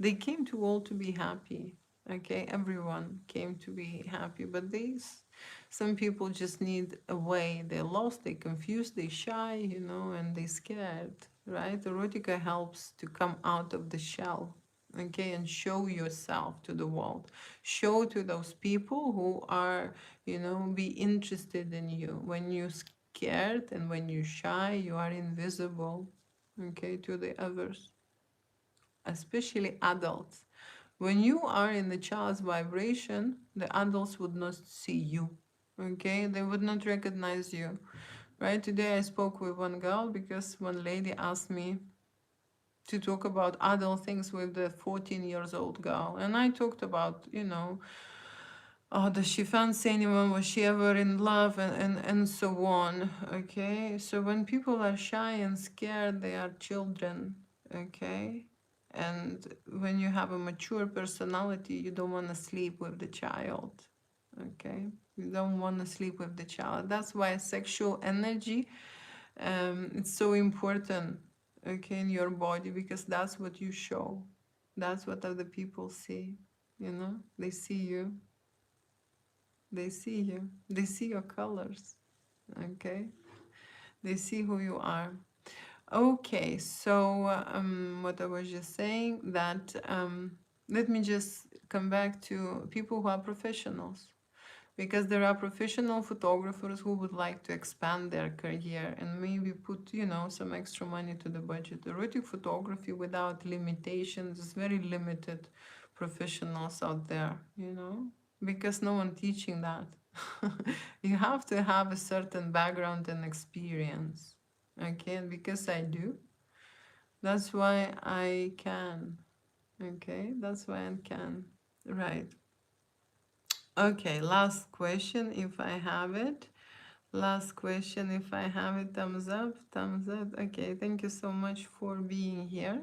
they came to all to be happy. Okay, everyone came to be happy, but some people just need a way. They're lost, they're confused, they're shy, and they're scared, right? Erotica helps to come out of the shell, okay, and show yourself to the world. Show to those people who are, be interested in you. When you're scared and when you're shy, you are invisible, okay, to the others, especially adults. When you are in the child's vibration, the adults would not see you. Okay, they would not recognize you. Right, today I spoke with one girl because one lady asked me to talk about adult things with the 14 years old girl, and I talked about, oh, does she fancy anyone, was she ever in love, and so on. Okay, so when people are shy and scared, they are children. Okay, and when you have a mature personality, you don't want to sleep with the child. Okay, you don't want to sleep with the child. That's why sexual energy, it's so important, okay, in your body, because that's what you show. That's what other people see. They see you. They see you. They see your colors. Okay, they see who you are. Okay, so what I was just saying, that let me just come back to people who are professionals, because there are professional photographers who would like to expand their career and maybe put, some extra money to the budget. Erotic photography without limitations is very limited professionals out there, because no one teaching that. You have to have a certain background and experience. Okay, and because I do, that's why I can. Okay, that's why I can. Right. Okay, last question if I have it. Last question if I have it. Thumbs up, thumbs up. Okay, thank you so much for being here.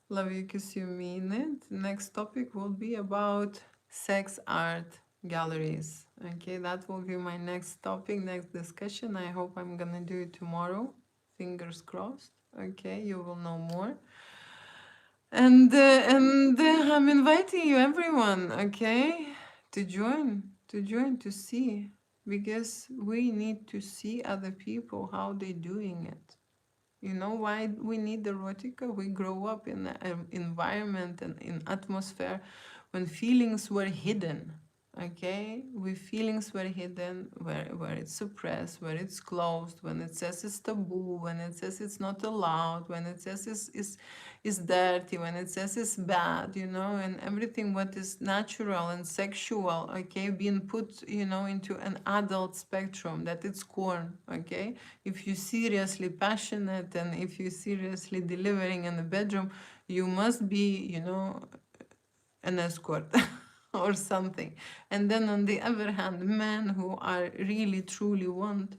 Love you, kiss you, mean it. Next topic will be about sex art galleries. Okay, that will be my next topic, next discussion. I hope I'm gonna do it tomorrow. Fingers crossed. Okay, you will know more. And I'm inviting you, everyone, okay, to join to see, because we need to see other people how they doing it. You know why we need erotica? We grow up in an environment and in atmosphere when feelings were hidden. Okay, with feelings were hidden, where it's suppressed, where it's closed, when it says it's taboo, when it says it's not allowed, when it says is dirty, when it says it's bad, and everything what is natural and sexual, okay, being put, into an adult spectrum, that it's corn, okay. If you're seriously passionate and if you're seriously delivering in the bedroom, you must be, an escort or something. And then on the other hand, men who are really truly want,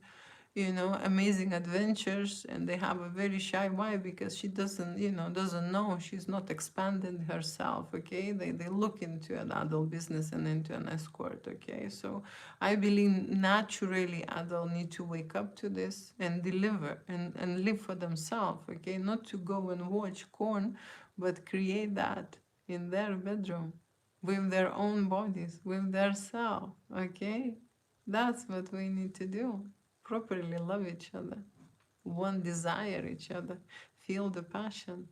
amazing adventures, and they have a very shy wife because she doesn't know, she's not expanded herself, okay. They look into an adult business and into an escort, okay. So I believe naturally adults need to wake up to this and deliver and live for themselves, okay, not to go and watch porn, but create that in their bedroom with their own bodies, with their self, okay. That's what we need to do. Properly love each other, one desire each other, feel the passion,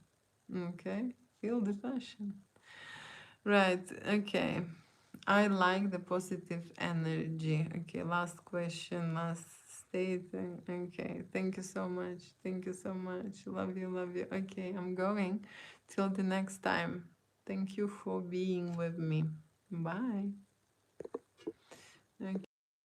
okay, feel the passion. Right, okay. I like the positive energy. Okay, last question, last statement. Okay, thank you so much. Thank you so much. Love you, love you. Okay, I'm going. Till the next time. Thank you for being with me. Bye. Okay.